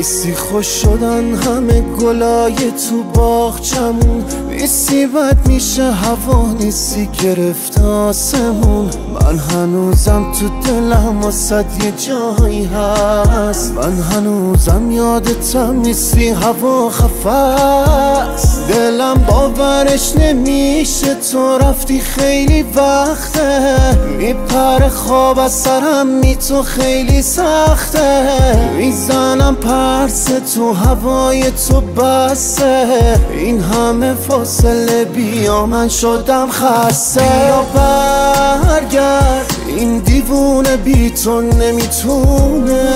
نیستی خوش شدن همه گلای تو باغچمون، نیستی بد میشه هوا، نیستی گرفته آسمون. من هنوزم تو دلم واسد یه جایی هست، من هنوزم یادتم، نیستی هوا خفست. دلم باورش نمیشه تو رفتی خیلی وقته، میپره خواب از سرم می تو خیلی سخته. میزنم پرس تو هوای تو بسته، این همه فاصله بیا من شدم خسته. بیا برگرد این دیوونه بی تو نمیتونه،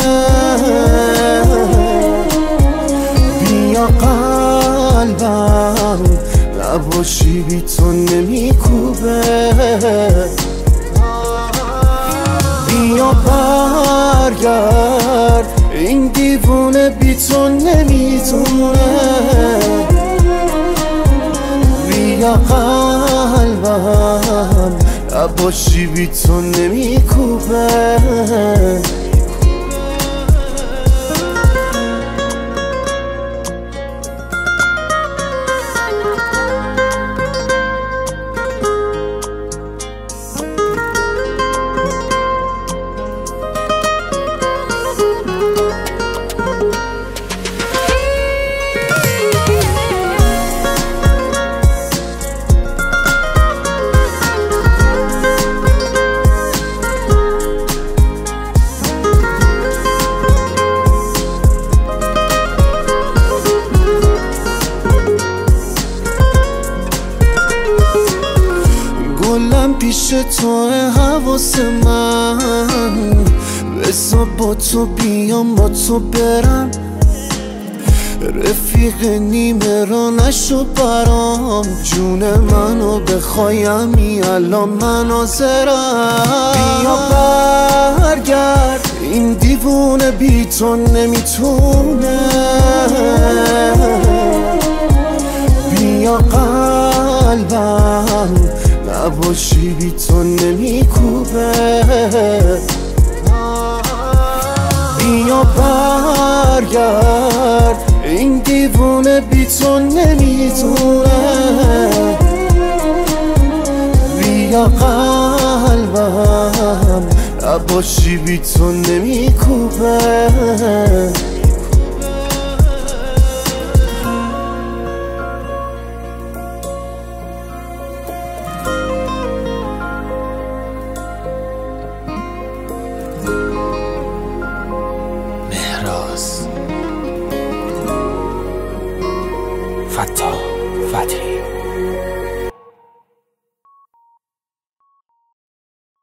بیا قلبم نباشی بی تو نمیکوبه. بیا برگرد این دیوونه بی تو نمیتونه، بیا قلبم نباشی بی تو نمیکوبه. گلم پیش تو حواس من، بسا با تو بیام با تو برم، رفیق نیمه را نشو برام، جون منو بخوایم الان من حاضرم. بیا برگرد این دیوونه بی تو نمیتونه، بیا قلبم نباشی بی تو نمیکوبه. بیا برگرد این دیوونه بی تو نمیتونه، بیا قلبم نباشی بی تو نمیکوبه. فتا فتحی